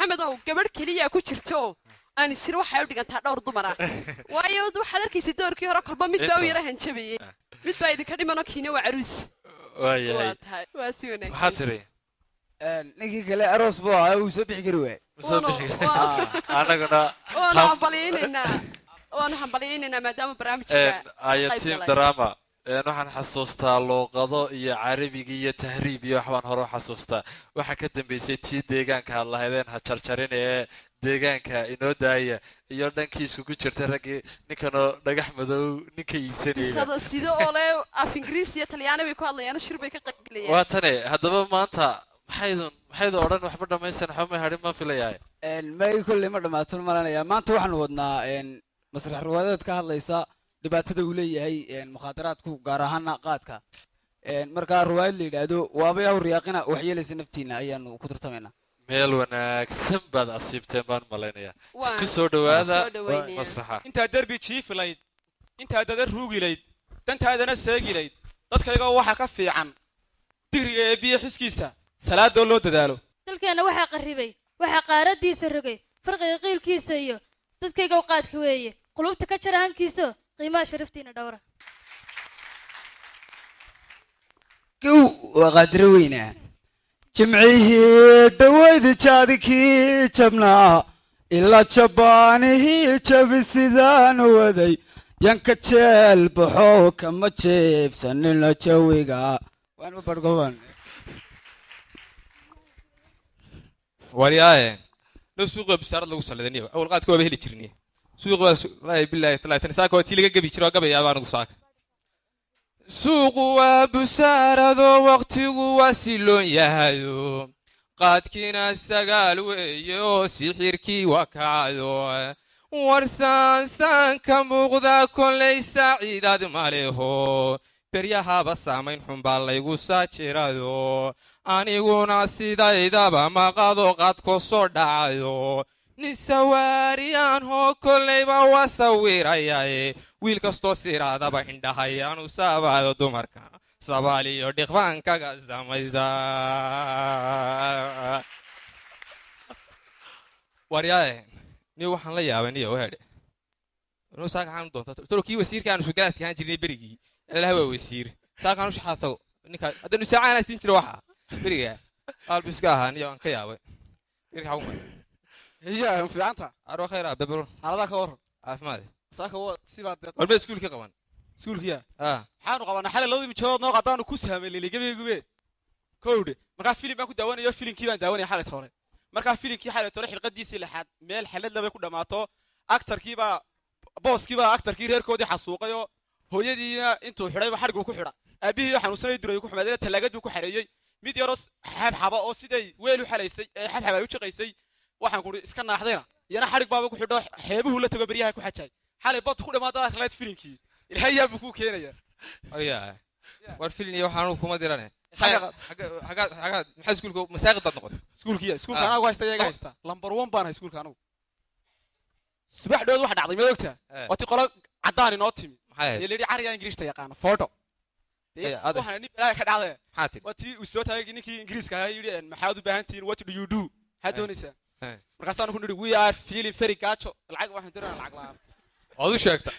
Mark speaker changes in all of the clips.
Speaker 1: محمد أو قبل كلية كوتشرتو أنا سير واحد يودي كان دور ضمرة وايد واحد أركي سيدور كي هراك البا مد باوي رهن شبيه مد باي ذي كريم أنا كينو وعروس
Speaker 2: واي
Speaker 1: واسيونك
Speaker 2: حاتري
Speaker 3: نيجي كلا أروس بوا وسبح جروه
Speaker 2: أنا قلنا
Speaker 1: وانا حنبليننا ما دام برامج
Speaker 2: آياتين دراما waxaan xasuustaa luuqado iyo carabiga iyo tahriib iyo waxbaan hore u xasuustaa waxa ka dambeysay tii deegaanka aad lahaydeen ha jarjarin ee deegaanka inoo daaya iyo dhankiisku ku jirta raggii ninkanoo dhagax madow ninka iibsanaya
Speaker 1: sida oo le af ingiriis iyo talyaani bay ku hadlayaan shir bay ka qaybgalayaan
Speaker 2: waa tane haddaba maanta maxaydu odhan waxba dhamaysan waxba ma hadhin ma filayahay
Speaker 3: ما يكل ما دمعتون مالنا يا ما أنت وحنا ودنا مسرح روادات كهذا dhibaatada uu leeyahay mukhadaraadku gaar ahaan qaadka marka ruwaayad leeyahay waaba yaa riyaaqina waxyeelaysa naftiina ayaanu ku tartamaynaa
Speaker 2: meel wanaagsan baad asiibteen baan malaynayaa isku soo dhawaada masraxa
Speaker 4: inta darbi jiifilayd inta dad ruugilayd dantaadana seegilayd dadkayga waxa ka fiican digriga ee biyo xiskiisa salaado loo dadaalo
Speaker 5: dalkeena waxa qarribay waxa qaaradiisa rogay farqiga qiilkiisa iyo dadkayga qaadka weeye qulubta ka jaraankiisa qiimaha sharaftiina dhawra
Speaker 3: gow waqadri weyna jimcihi dhawayd jaadki jabna ila jabanihi jabisidaan waday yanka jeel baxo kama jeebsanina jawiga waan u bargoban
Speaker 4: wariyaaye loo suuqa bishaarad lagu saladaniyo awal qaadka waa heli jirnay suuqa la billahi talaatan saaka oo tiiliga gabi jiro gabaya baan ugu saaka suuqu waa bushaarado waqtigu waa siloon yahayo qaadkiina sagaal weeye oo sixirkii waa kacdo warsaansan ka muuqda kollay saaciidad maleho beryahaba saamayn xun baa laygu saajirado aniguna sidaydaba maqado qaadko soo dhacayo nin sawaariyaan hoo kollayba waa sawirayaye wiil kastoo siraadaba indhahayaanu saabaado dumarka sabaal iyo dhiqbaan kaga samaysta waryaaye ni waxaan la yaabay niyo hedhe inuu saakaxaan doonta tolo kii wasiirka aanu sugalaadka ahaan jirnay berigii ilaha waa wasiir saakaanu shaxaato ninka haddanu saacaan siin jiro waxa beriga albiska ahaa niyo aan ka yaabay birka uma
Speaker 6: هي في عنتها
Speaker 4: أروح خير ببرون
Speaker 6: على ذاك ور
Speaker 4: عفمادي
Speaker 6: ساك هو سيبات
Speaker 4: والبيت سكول كي قبان
Speaker 6: سكول كيا
Speaker 4: حانو
Speaker 6: قبان حال لودي مجهود نوع قطانو كوسهم اللي جبي كود مركا فيلم ما كنت داوني يا فيلم كي داوني حالة توري مركا فيلم كي حالة توري حلقة دي سي لحد ميل حلال لما يكون دمعته أكتر كيبا بوس كيبا أكتر كي هير كودي حسوقه هو يدي أنتو حراي بحرق وكحرة أبيه حنوسنا يدري يكون حمادة تلاجد وكحرية ميديا راس حب أو سيدي ويلو حليسي حب يوشقيسي waxaan ku iska naaxdayna yana xarig baaba ku xidho xeebuhu la tago bariyaha ku xajay xalay bad ku dhamaada akhriid filimkii ilaahay yaa ku keenaya
Speaker 4: ariya war filim iyo waxaan kuma dirane xaga maxay iskuulku masaaqid dad noqon
Speaker 6: iskuulka anagu haysta iyaga haysta lambar 1 baan hay iskuulka anagu subax dhood waxa dhacday ma ogtaa wati qolo cadaan inoo timi leeyahay cariga ingiriiska yaqaan photo waxaan ni ilaahay ka dhacday wati u soo taagay ninkii ingiriiska ahaa yiri maxaad u baahan tihiin what do you do hadoonaysa markaasaan ku niri we are feeling very gacho lacag waxaan diraa lacag la'aan
Speaker 4: oo u sheegta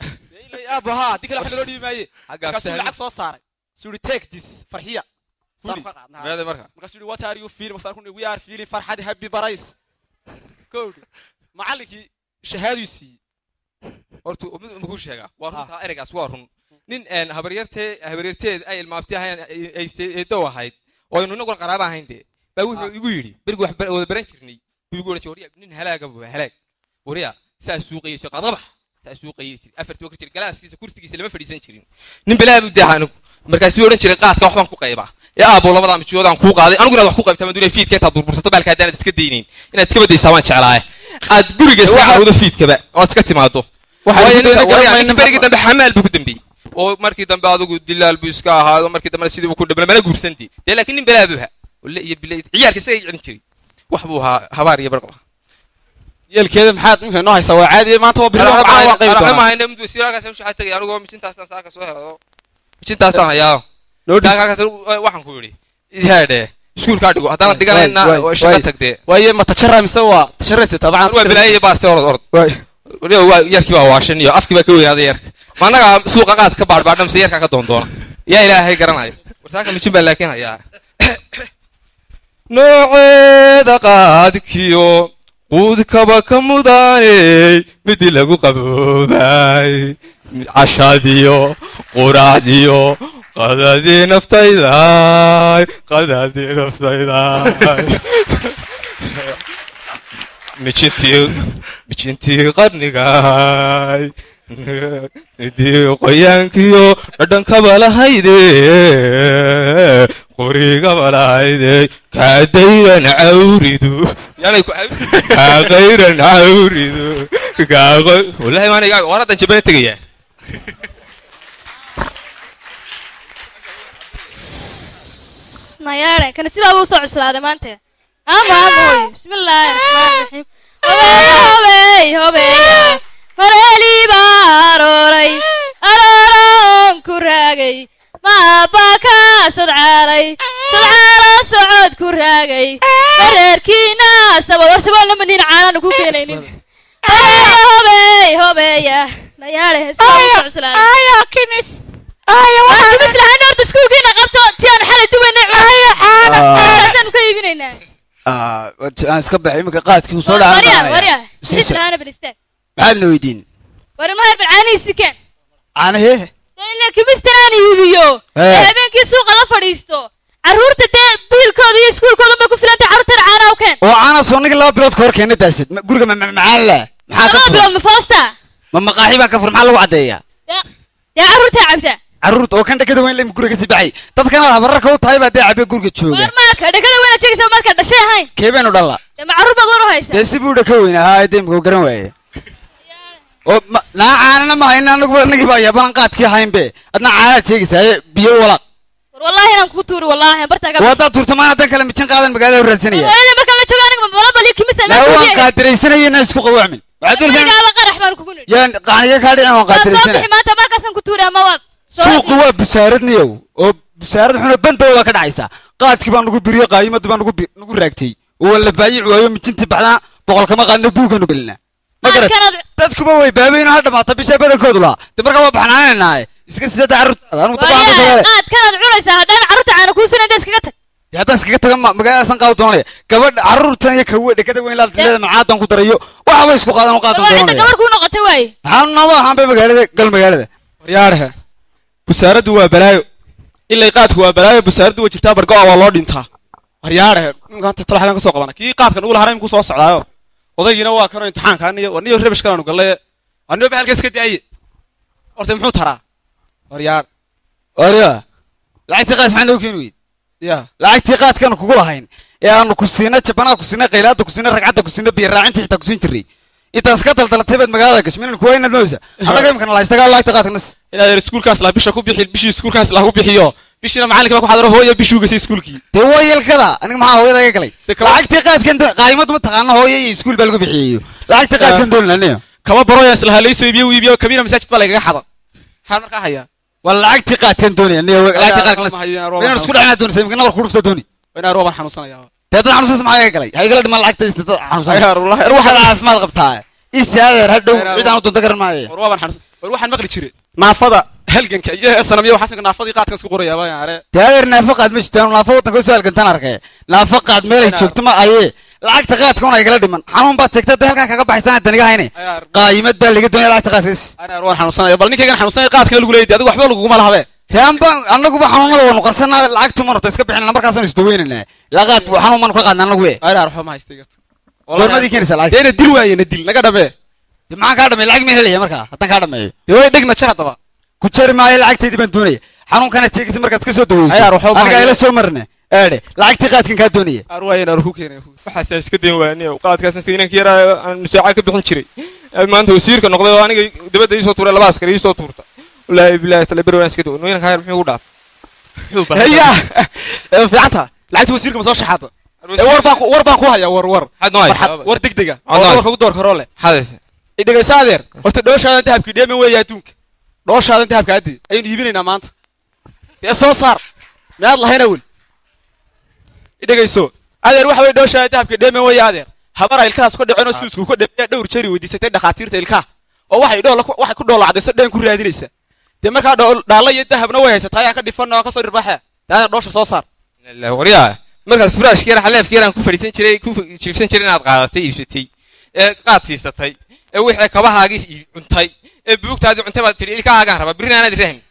Speaker 6: ilaa aabaha dikala waxa loo dhiibay markaasuu lacag soo saaray suri take this farxiya
Speaker 4: meeda
Speaker 6: markaasuu what are you feeling markaasaan ku niri we are feeling farxad happy barais code macallinkii shahaadisi
Speaker 4: hortu ma ku sheega waa runta ereygaas waa run nin habaryarteed ay ilmaabtay ay doo ahayd oo inuu nagu qaraaba ahaynde baa wuxuu igu yiri barigu wax wada baran jirnay bigu wada jooriya nin halaaga buu halaag wariya saa suuqay shaqada saa suuqay afartii waqti galaaskiisa kursigiisa lama fadhiisan jirin nin bilaab u daahan markaas uu oran jiray qaadka waxban ku qayba ee aabo labada mijoodan ku qaaday aniguna wax ku qaybtay maduulay fiidka inta durbursato baalka hadaan iska deeynin inaad iska badaysaa waan jeclahay aad guriga saacado fiidkaba oo iska timaado waxa bariga dambe xamaal buu ku dambeeyay oo markii dambe adigu dilaal buu iska ahaado markii dambe sidii uu ku dhablay mana guursantii laakiin nin bilaabuha ولا يبلي عيالك سيد عنتري وحبوها هباري برقبة
Speaker 6: يالكذا محاد ممكن نوع يسوي عادي ما تبغى بيروح
Speaker 4: معاه واقعي أنا ما هنا مدو سيراك أسوي شيء حتى يعني قوم مشين تاسان ساك سوها مشين تاسان يا ساك أسوي واحد كوري هذا iskuulkaa dhigo haddana dhiganayna shaqa tagdee
Speaker 6: waaye ma tajarraa mise waa tajarraysa tabcan
Speaker 4: waa bilaayay baaste orod yarkii baa waashan iyo afkii baa ka weynaaday yarka ma annaga suuqa qaad ka baadhbaadha mise yarkaa ka doondoona yaa ilaahay garanayo wartaanka mijin baa laakiin hayaa nooceeda qaadkiyo quudkaba ka mudaaney midii lagu qaboobay cashadiyo quraacdiyo qadadii naftayday mijintii qarnigay midii qoyaankiyo dhadhankaba lahayde qorigaba lahayde kaadayran cawridu kaaqayran cawridu wallahi maaniga waradan jabana tegayaa
Speaker 5: nayaare kana sidaa buu soo cuslaaday maanta ama hooy bismillaahi raxmaani raxiim hobeeya mareeli baaroray arooron ku raagay maaba ka sadcaalay socod ku raagay mareerkiina saboolna maniin caanaan ku keenaynin hobeeya nayaare sidaa buu soo cuslaaday kimis مثل هنا أرد سكول كنا قبته تيان حلا دوبنا عاية كي يبيننا
Speaker 3: أنا سكبح يمكن قاتك وصل على
Speaker 5: وريا مثل هنا بنستك
Speaker 3: بعد نويدين
Speaker 5: ورا ما هرب العاني سكان
Speaker 3: أنا هي
Speaker 5: لك بستراني يبيو هبين كي سوق الله فريستو عرورت ده بيل كودي سكول كودم بكون فلان تعرض العانا وكان
Speaker 3: وأنا صونك الله بلاد كور كنا تاسد قولك معلا
Speaker 5: ما بلاد مفاستا
Speaker 3: ما مقاحي كفر محل وعدية
Speaker 5: يا عرورت عبده
Speaker 3: عرورت oo kan dhakada weyn la guriga si baxay dadkana habarka u tahay baad cabe guriga jooga
Speaker 5: marka dhakada weyn aad marka dhashay ahayn
Speaker 3: keebeen u dhala
Speaker 5: ma caruur baad u haysaa
Speaker 3: de si buu dhaka weyn ahaa deemku garan waaye oo caanana ma hayna anagu baa yaban qaadkii haynbe adna caana teegaysaa biyo wala
Speaker 5: wallahi inaan ku tuuri wallahi bartaga
Speaker 3: wada turtamaana dan kale mijin qaadan magaalada raadsanaya
Speaker 5: walaal marka la joogo aniga bala bali kimisa
Speaker 3: la waan qaadiraysanayna isku qawaamin waxaad u
Speaker 5: leeyahay qarax baan kugu nidhi
Speaker 3: yaan qaaniga ka dhicin waan qaadiraysanay
Speaker 5: maanta markaas ku tuuri ama wad
Speaker 3: suuqu waa busaaradniyow oo busaarad xuna bandooda ka dhacaysa qaadkii baan ugu biriyo qaayimadu baan ugu raagtay oo la baayic waayo mijintii baxdana boqol kama qaadna buuganu gelina magarat dadkuba way baabayna ha dhamaata bisha badankoodu la marka waa baxnaanaynaay iska sida carruurta anu dabaan
Speaker 5: qaad kanaad cunaysaa haddana carruurta caana ku sinayda iskaga tag
Speaker 3: haddaan iskaga taga magaalada san qaado doonaya gabadh carruurtan iyo kawe dhakada weyn la leeda macaadan ku darayo waxa way isku qaadan qaadan doonaya
Speaker 5: gabadh ku noqotay way
Speaker 3: waxaan naba ahaan bay magaalada gal magaalada
Speaker 6: waryaaraha busaaraddu waa balaayo ilaa qaadku waa balaayo busaaraddu way jirtaa bargo waa loo dhintaa waryaaraha maanta talaxdan ka soo qabana kii qaadkan ugu lahayn ku soo socdaayo odaygiina waa kan imtixaankan iyo waniyo rebish kan galay aniyo baa halkaas ka daaye horta muxuu taraa waryaar
Speaker 3: lacagtii qaad maxaa loo keeni weyd
Speaker 6: ya
Speaker 3: lacagtii qaadkan kugu lahayn ee aanu ku siina jabanaha ku siina qaylaada ku siina ragcadda ku siina biyo raacinta xitaa ku siin jiray intaas ka daldalatay baad magaalada gashminan ku wayna noosa anaga imkan la istaga lacagta qaadkanas
Speaker 6: ilaa iskuulkaas la bisha ku bixi bishii iskuulkaas la ku bixiyo bishina macalinka ku xadaro hooyo bishuu gasay iskuulkii
Speaker 3: de wayelkada aniga maxaa hooyada iga galay lacagtii qaadkan qaayimadu ma taqaana hooyo iyo iskuul baa lagu bixiyo lacagtii qaadkan doonanayo
Speaker 6: kama baroyas la halayso iibiyo kabina masaajid baa laga xadan xal marka haya
Speaker 3: wal lacagtii qaadkan doonaya lacagtii qaadkan inaan isku dhacnaa doonaysa imkan nabar ku dhufta dooni
Speaker 6: inaan rooban xanuunsanaya
Speaker 3: dad xanuunsan maxaa iga galay hay galad ma lacagta istada xanuunsan waxa caafimaad qabtaa isaadeer hadhow cid aan u doonta garan maayo
Speaker 6: rooban xanuunsan waxaan maqli jiray naafada halganka iyo sanamiyo waxaan naafadii qaadkan isku qorayaa baa yaare
Speaker 3: taageer naafaqad ma jirtaan naafada wadanka soo halgantan arkay naafaqad meel ay joogto ma aye lacagta qaadka una igala dhiman xanuun baad tagtay halkan kaga baxaysan daniga hayne qaayimad baa laga doonaya lacagta qaadkaas
Speaker 6: ana rooban xanuunsanaya bal ninkaygan xanuunsanaya qaadkan lagu leeyahay adigu waxba lagu ma lahabe
Speaker 3: taamba anagu ba xanuunada wanu qarsanaa lacagtu marto iska bixin markaasaan isdaweynana laqaad xanuun man ka qaadna anagu ee
Speaker 6: ana waxba ma haystay
Speaker 3: warmadii keenaysa lacag
Speaker 6: deena dil waayeen dil naga dhabe
Speaker 3: maxaan ka dhamay lacag ma helaya marka hadan ka dhameeyo
Speaker 6: way dhigna jar hadaba
Speaker 3: ku jari maayo lacagteedii baan doonaya xanuunkana jeegis markaad ka soo daweyso aniga ila soo marne eede lacagtii qaadkan kaa doonaya
Speaker 6: arwaayeen arku keenay
Speaker 4: waxaas iska deyn waaniyo qaadkaas inanka yaraa aan musaaca ka bixin jiray maanta wasiirka noqday oo aniga dibadda ii soo tuuray laba askari ii soo tuurta wallaahi bilaahi tala bari waan iska doon inanka yar muxuu u dhaaf
Speaker 6: هيا fiicanta lacagta wasiirka ma soo shaxaada war baan ku haya war degdega war ugu door karo leh idhagaysa adeer horta dhooshaadan dahabkii dheeman weeye adduunka dhooshaadan dahabka addi ayaynu iibinaynaa maanta dee soo saar miyaad lahayna wel idhagayso adeer waxa way dhooshaa dahabka dheemen way adeer habara ilkaas ku dhaceen oo suusku ku dhameeya dhowr jeer weydiisatay dhakhaatiirta ilkaha oo waxay ku dhoolacdayso dheen ku raadinaysa dee markaa dhaalla iyo dahabna way haysataa ayaan ka dhifan oo ka soo dhirbaaxaya daadar dhoosha soo saar
Speaker 4: waryaa markaad furaashkeena xaleefkeena ku fadhiisan jiray ku jiifsan jiray inaad qaadatay iibsatay qaad siisatay wixii kabahaagii cuntay buugtaadii cuntay baad tidhi ilkahaagaan rabaa birina aanaad raahmin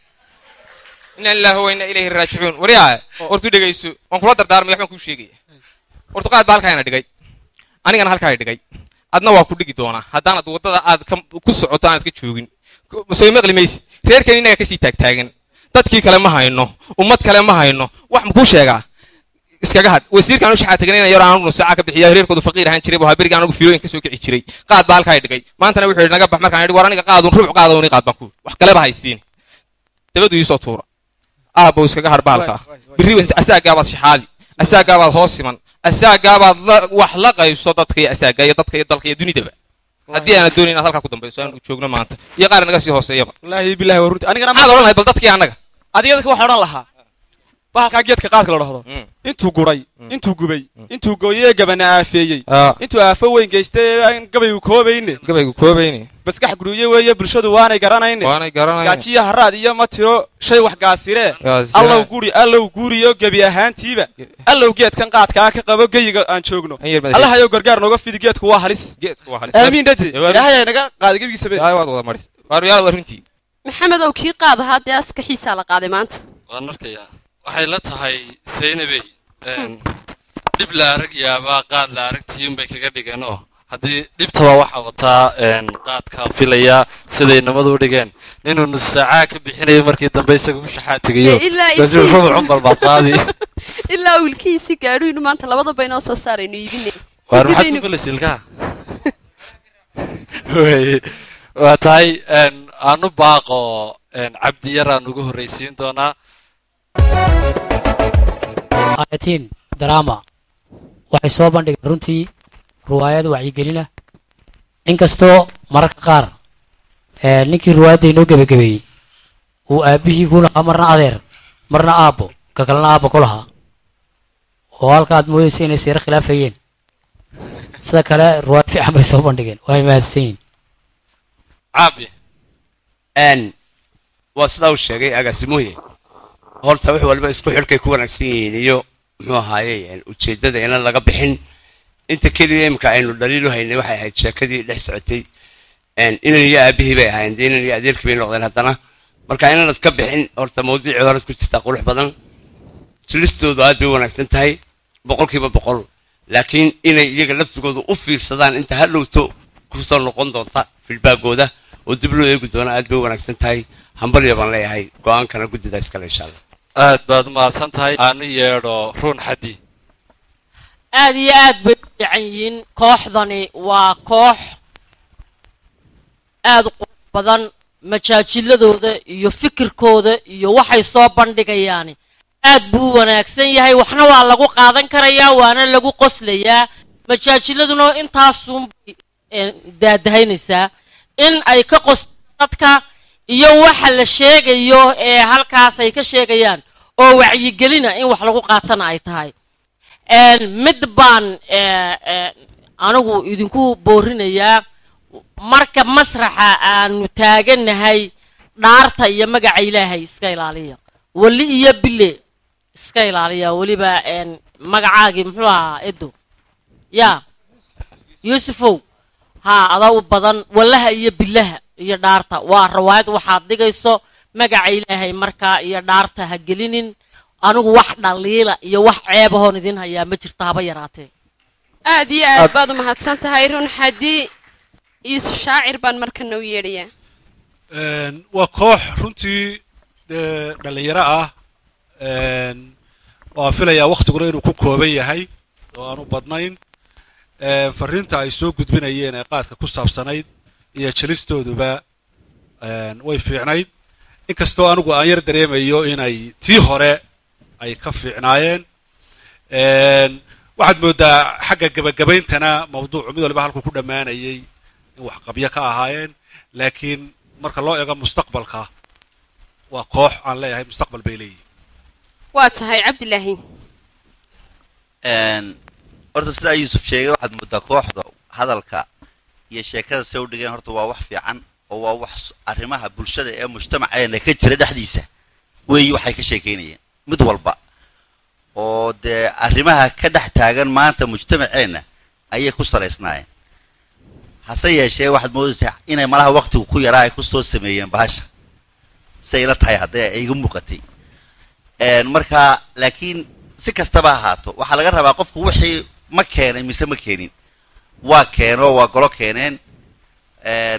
Speaker 4: inna lillahi wa inna ilayhi raajicuun waryaa hortu dhegayso waan kula dardaarmay waxbaan kuu sheegaya hortu qaad baa halkaana dhigay anigana halkaa dhigay adna waa ku dhigi doonaa haddaanad waddada aad ku socoto aanad ka joogin soo maqli maysid reerkeen innaga kasii taagtaagan dadkii kale ma hayno ummad kale ma hayno wax makuu sheegaa iskaga had wasiirkaan u shaxaa taganayna yar aan nusaaca ka bixiya reerkoodu faqiir ahaan jiray buu haberiga anagu fiilooyin ka soo kici jiray qaad baa halkaa dhigay maantana wuxuu naga bax markaan idhi war aniga qaadun rubuc qaadun qaad baan ku wax kale ba haysiin dabadu ii soo tuura aabbo iskaga had baalka birri asaagaa shaxaadi asaagaa hoos siman asaagaa wax la qaybso dadka iyo asaagaa iyo dadka iyo dalka iyo dunidaba haddii aan doonayn inaad halkaa ku dambayso aan joogno maanta iyo qaar naga sii hooseeyaba
Speaker 6: wallaahi billahi waa runtii anigana
Speaker 4: maxaad odhan lahayd bal dadkii annaga
Speaker 6: adiga dadka waxaan odhan lahaa bahalkaa geedka qaadka la dhahdo intuu guray intuu gubay intuu gooyey gabana aafeeyey intuu aafo weyn geystay aan gabaygu koobayne baskax guruye weeye bulshadu waanay garanayne gaajiya haraad iyo ma tiro shay wax gaasiree allow guuriyo gebi ahaantiiba allow geedkan qaadkaa ka qabo geyiga aan joogno allahayow gargaar nooga fidi geedku waa halis aamiin dhade ilaahay naga qaada gebigiisabe
Speaker 1: maxamedow kii qaadahaa dee askaxiisaa la qaaday maanta
Speaker 2: waan arkayaa waxay la tahay saynabey dhib la arag yaabaa qaad la aragtiyin bay kaga dhigeen oo haddii dhibtaba waxaa wataa qaadka filaya siday namadu u dhigeen inuu nus saacaa ka bixinayo markii dambe isaga u shaxaa tegayo rubuc cumar baad qaadi
Speaker 1: ilaa wiilkiisi gaadhu inu maanta labadaba inoo soo saaraynu iibinay
Speaker 2: waar maxaad ku filaysa ilkaha waa tahay aanu baaqo cabdi yaraan ugu horraysiin doonaa
Speaker 7: ayatiin drama waxay soo bandhigeen runtii riwaayad wacyigelina inkastoo mararka qaar ninkii riwaayadda inoo gebagabeeyey uu aabbihii ku lahaa marna adeer marna aabbo ka kalena aabba ku lahaa oo halka aad moodaysa inay seero khilaafayeen sida kale riwaayad fiican bay soo bandhigeen waa mahadsan yihin
Speaker 2: caabi
Speaker 8: waa sidaa uu sheegay agaasimuye horta wax walba isku xidhkay ku wanaagsan yihiin iyo muxuu ahaayey ujeeddada inaan laga bixin inta keliya imika aynu dhaliilu haynay waxay ahayd sheekadii dhex socotay inan iyo aabihii bay ahaayeen dee inan iyo adeerkii bay noqdeen haddana marka inaanad ka bixin horta mawduucii horead ku jirtaa qurux badan jilistoodu aad bay u wanaagsan tahay 100% laakiin inay iyaga laftigoodu u fiirsadaan inta hadhowto kusoo noqon doonta filbaagooda oo dib loo eegi doona aad bay u wanaagsan tahay hambalyo baan leeyahay go'aankana guddida iskale insha allah
Speaker 2: aad baad umahadsan tahay aanu yeedho ruun xaddi
Speaker 9: aad iyo aad bay u fiican yihiin kooxdani waa koox aad u qurux badan majaajiladooda iyo fikirkooda iyo waxay soo bandhigayaani aad buu u wanaagsan yahay waxna waa lagu qaadan karayaa waana lagu qoslayaa majaajiladuna intaasunbay daadahaynaysaa in ay ka qoslaan dadka iyo waxa la sheegayo ee halkaas ay ka sheegayaan oo wacyigelina in wax lagu qaatana ay tahay mid baan anigu idinku boorinayaa marka masraxa aanu taaganahay dhaarta iyo magaca ilaahay iska ilaaliya wali iyo bille iska ilaaliya waliba magacaagii muxuu ahaa edo ya yuusufow ها هذا وبدن والله هي بالله هي دارتا والروايد واحد دقيسو مجا إلهي مركا هي دارتا هجلين أنا واحد الليلة هي واحد عيبه هون ذين هي مجرتها بيراتي
Speaker 1: أدي بعد ما هتسنت هيرون حدي يسوع شاعر بان مركا نويريا
Speaker 10: وكوح رنتي دليرة وفيلا وقت قريب كوكوبية هاي وأنا بدنين fariinta ay soo gudbinayeen ee qaadka ku saabsanayd iyo jilistooduba way fiicnayd inkastoo anigu aan yar dareemayo inay tii hore ay ka fiicnaayeen waxaad moodaa xagga gabagabayntana mawduucu mid waliba halku ku dhammaanayay in wax qabyo ka ahaayeen laakiin marka loo eego mustaqbalka waa koox aan leeyahay mustaqbal bay leeyihiin
Speaker 1: waa tahay cabdilaahi
Speaker 11: horta sidaa yuusuf sheegay waxaad moodaa kooxda hadalka iyo sheekada say u dhigeen horta waa wax fiican oo waa wax arrimaha bulshada ee mujtamaceena ka jira dhexdiisa weeyi waxay ka sheekaynayeen mid walba oo dee arrimaha ka dhex taagan maanta mujtamaceena ayay ku salaysnaayeen hase yeeshee waxaad moodaysaa inay malaha waqtigu ku yaraa ay ku soo sameeyeen bahasha say ila tahay haddee ay iga muuqatay marka laakiin si kastaba ahaato waxaa laga rabaa qofku wixii ma keenay mise ma keenin waa keeno waa golo keeneen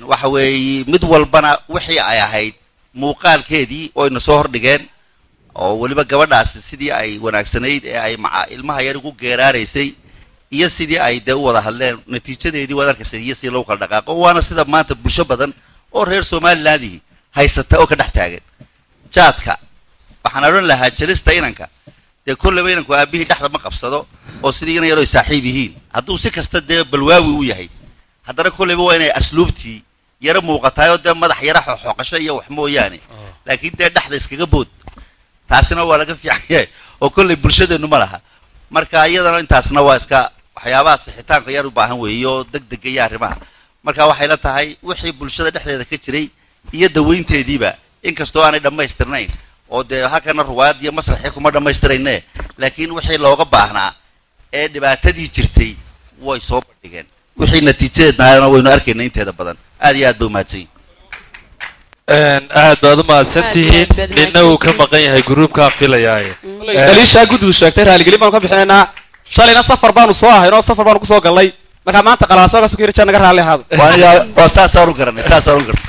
Speaker 11: waxa weeye mid walbana wixii ay ahayd muuqaalkeedii oo ina soo hordhigeen oo weliba gabadhaasi sidii ay wanaagsanayd ee ay maca ilmaha yar ugu geeraaraysay iyo sidii ay dee u wada hadleen natiijadeedii waad arkaysay iyo sidii lagu kala dhaqaaqo waana sida maanta bulsho badan oo reer somalilandii haysata oo ka dhex taagan jaadka waxaan odhan lahaa jelista inanka dee kolleyba inanku aabihii dhexda ma qabsado oo sidii inan yaroo saaxiib yihiin hadduu si kasta dee balwaawi u yahay haddana kolleyba waa inay asluubtii yaro muuqataayoo dee madax yara xoqasho iyo wax mooyaane laakiin dee dhexda iskaga bood taasina waa laga fiican yahay oo kolley bulshadeennu ma laha marka iyadana intaasna waa iska waxyaabaha sixitaanka yar u baahan weeye oo degdega iyo arrimaha marka waxay la tahay wixii bulshada dhexdeeda ka jiray iyo dawaynteediiba inkastoo aanay dhammaystirnayn oo dee halkana ruwaayad iyo masraxii kuma dhammaystirayne laakiin wixii looga baahnaa ee dhibaatadii jirtay way soo bandhigeen wixii natiijadeednaana waynu arkayna inteeda badan aad iyo aad ba umahadsanyihin
Speaker 2: aad baad u mahadsantihiin ninna uu ka maqan yahay gruubkaa filayaaye
Speaker 6: daliishaa guddidu sheegtay raaligelin baanu ka bixinaynaa shalayna safar baanu soo ahayn oo safar baanu kusoo gallay marka maanta qalaasoogaas ku yiri jaa naga raalli ahaado
Speaker 11: waa saasaan u garanay saasaan u garanay